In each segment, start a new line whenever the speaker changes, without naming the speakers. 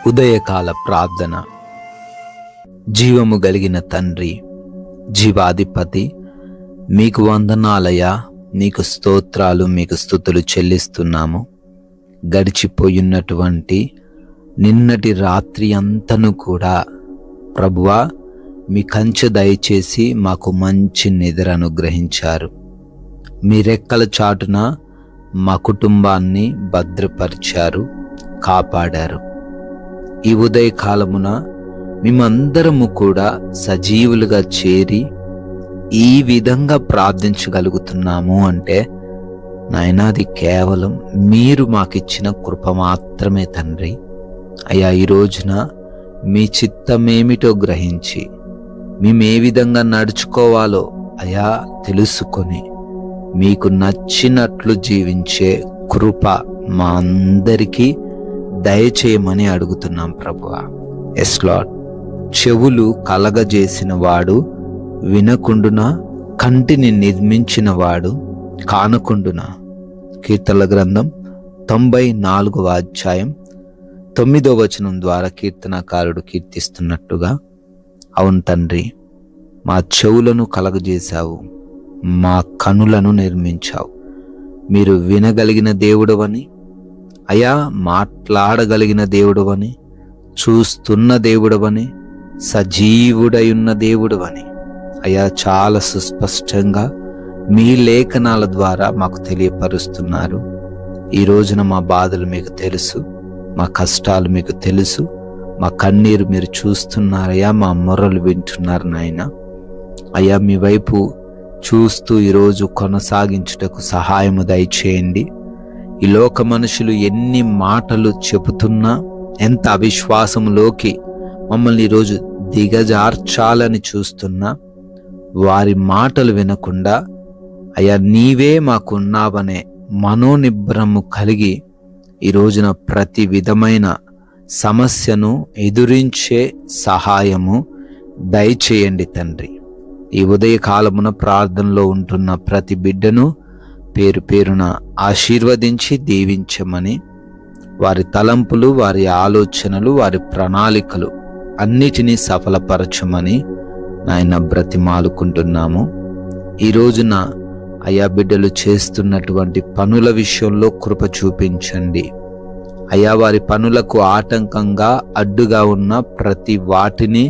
ఉదయకాల ప్రార్థన. జీవము కలిగిన తండ్రి, జీవాధిపతి, మీకు వందనాలయ్యా, నీకు స్తోత్రాలు, మీకు స్తుతులు చెల్లిస్తున్నాము. గడిచిపోయినటువంటి నిన్నటి రాత్రి అంతను కూడా ప్రభువా, మీ కంచె దయచేసి మాకు మంచి నిద్ర అనుగ్రహించారు. మీ రెక్కల చాటున మా కుటుంబాన్ని భద్రపరిచారు, కాపాడారు. ఈ ఉదయకాలమున మేమందరము కూడా సజీవులుగా చేరి ఈ విధంగా ప్రార్థించగలుగుతున్నాము అంటే నాయనా, అది కేవలం మీరు మాకిచ్చిన కృప మాత్రమే తండ్రి. అయ్యా, ఈ రోజున మీ చిత్తమేమిటో గ్రహించి మేము ఏ విధంగా నడుచుకోవాలో అయ్యా తెలుసుకొని మీకు నచ్చినట్లు జీవించే కృప మా అందరికీ దయచేయమని అడుగుతున్నాం ప్రభువా. Yes Lord. చెవులు కలగజేసిన వాడు వినకుండునా, కంటిని నిర్మించిన వాడు కానకుండునా. కీర్తనల గ్రంథం 94వ అధ్యాయం 9వ వచనం ద్వారా కీర్తనకారుడు కీర్తిస్తున్నట్టుగా, అవును తండ్రి, మా చెవులను కలగజేశావు, మా కనులను నిర్మించావు. మీరు వినగలిగిన దేవుడవని, అయా మాట్లాడగలిగిన దేవుడవని, చూస్తున్న దేవుడవని, సజీవుడయున్న దేవుడవని అయా చాలా సుస్పష్టంగా మీ లేఖనాల ద్వారా మాకు తెలియపరుస్తున్నారు. ఈ రోజున మా బాధలు మీకు తెలుసు, మా కష్టాలు మీకు తెలుసు, మా కన్నీరు మీరు చూస్తున్నారయ్యా, మా మొర్రలు వింటున్నారు నాయన. అయ్యా, మీ వైపు చూస్తూ ఈరోజు కొనసాగించుటకు సహాయము దయచేయండి. ఈ లోక మనుషులు ఎన్ని మాటలు చెబుతున్నా, ఎంత అవిశ్వాసంలోకి మమ్మల్ని ఈరోజు దిగజార్చాలని చూస్తున్నా, వారి మాటలు వినకుండా అయ్యా నీవే మాకున్నావనే మనోనిబ్బరము కలిగి ఈ రోజున ప్రతి విధమైన సమస్యను ఎదురించే సహాయము దయచేయండి తండ్రి. ఈ ఉదయకాలమున ప్రార్థనలో ఉంటున్న ప్రతి బిడ్డను పేరు పేరున ఆశీర్వదించి దీవించమని, వారి తలంపులు, వారి ఆలోచనలు, వారి ప్రణాళికలు అన్నిటినీ సఫలపరచమని నాయన బ్రతిమాలుకుంటున్నాము. ఈ రోజున అయా బిడ్డలు చేస్తున్నటువంటి పనుల విషయంలో కృప చూపించండి. అయా వారి పనులకు ఆటంకంగా అడ్డుగా ఉన్న ప్రతి వాటిని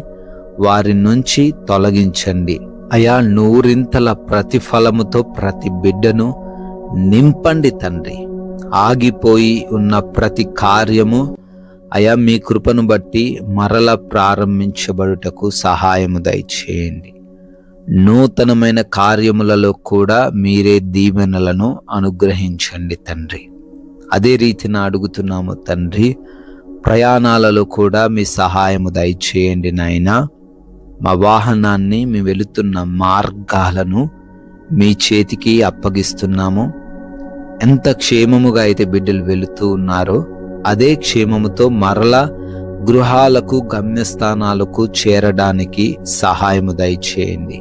వారి నుంచి తొలగించండి. అయా నూరింతల ప్రతిఫలముతో ప్రతి బిడ్డను నింపండి తండ్రి. ఆగిపోయి ఉన్న ప్రతి కార్యము అయా మీ కృపను బట్టి మరల ప్రారంభించబడుటకు సహాయము దయచేయండి. నూతనమైన కార్యములలో కూడా మీరే దీవెనలను అనుగ్రహించండి తండ్రి. అదే రీతిన అడుగుతున్నాము తండ్రి, ప్రయాణాలలో కూడా మీ సహాయము దయచేయండి నాయనా. మా వాహనాన్ని, మేము వెళుతున్న మార్గాలను మీ చేతికి అప్పగిస్తున్నాము. ఎంత క్షేమముగా అయితే బిడ్డలు వెళుతూ ఉన్నారో అదే క్షేమముతో మరలా గృహాలకు, గమ్యస్థానాలకు చేరడానికి సహాయము దయచేయండి.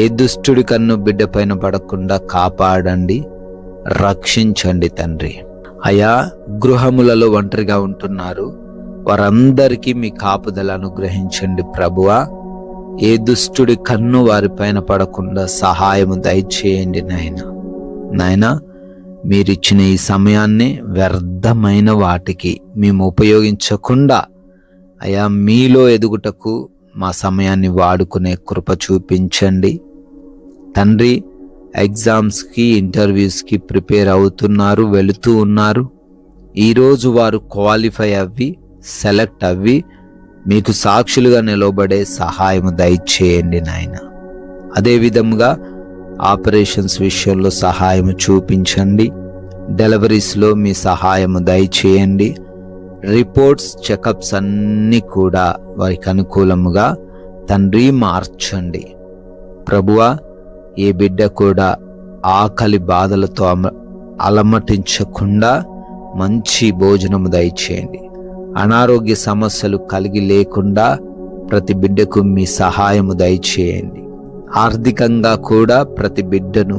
ఏ దుష్టుడి కన్ను బిడ్డ పైన పడకుండా కాపాడండి, రక్షించండి తండ్రి. అయా గృహములలో ఒంటరిగా ఉంటున్నారు, వారందరికీ మీ కాపుదల అనుగ్రహించండి ప్రభువా. ఏ దుష్టుడి కన్ను వారిపైన పడకుండా సహాయము దయచేయండి నాయనా. మీరిచ్చిన ఈ సమయాన్ని వ్యర్థమైన వాటికి మేము ఉపయోగించకుండా అయా మీలో ఎదుగుటకు మా సమయాన్ని వాడుకునే కృప చూపించండి తండ్రి. ఎగ్జామ్స్కి, ఇంటర్వ్యూస్కి ప్రిపేర్ అవుతున్నారు, వెళుతూ ఉన్నారు. ఈరోజు వారు క్వాలిఫై అవ్వి, సెలెక్ట్ అవ్వి మీకు సాక్షులుగా నిలబడే సహాయము దయచేయండి నాయన. అదేవిధంగా ఆపరేషన్స్ విషయంలో సహాయము చూపించండి. డెలివరీస్లో మీ సహాయము దయచేయండి. రిపోర్ట్స్, చెకప్స్ అన్నీ కూడా వారికి అనుకూలముగా తండ్రి మార్చండి ప్రభువా. ఏ బిడ్డ కూడా ఆకలి బాధలతో అలమటించకుండా మంచి భోజనము దయచేయండి. అనారోగ్య సమస్యలు కలిగి లేకుండా ప్రతి బిడ్డకు మీ సహాయము దయచేయండి. ఆర్థికంగా కూడా ప్రతి బిడ్డను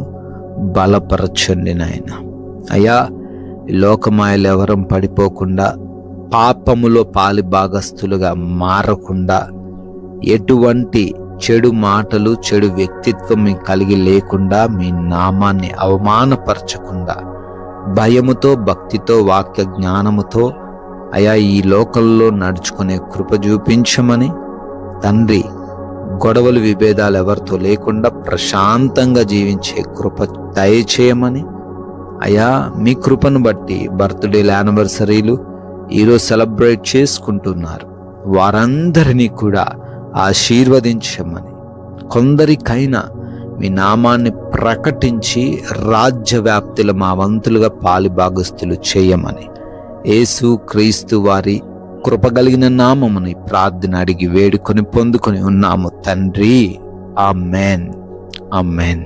బలపరచండి నాయన. అయ్యా లోకమాయలు ఎవరం పడిపోకుండా పాపములో పాలి భాగస్థులుగా మారకుండా, ఎటువంటి చెడు మాటలు, చెడు వ్యక్తిత్వం మీకు కలిగి లేకుండా, మీ నామాన్ని అవమానపరచకుండా, భయముతో, భక్తితో, వాక్య జ్ఞానముతో అయా ఈ లోకంలో నడుచుకునే కృప చూపించమని తండ్రి, గొడవలు విభేదాలు ఎవరితో లేకుండా ప్రశాంతంగా జీవించే కృప దయచేయమని అయా మీ కృపను బట్టి బర్త్డేలు, యానివర్సరీలు ఈరోజు సెలబ్రేట్ చేసుకుంటున్నారు వారందరినీ కూడా ఆశీర్వదించమని, కొందరికైనా మీ నామాన్ని ప్రకటించి రాజ్య వ్యాప్తిలో మా వంతులుగా పాలిభాగస్తులు చేయమని యేసు క్రీస్తు వారి కృపగలిగిన నామముని ప్రార్థన అడిగి వేడుకొని పొందుకొని ఉన్నాము తండ్రి. ఆమేన్, ఆమేన్.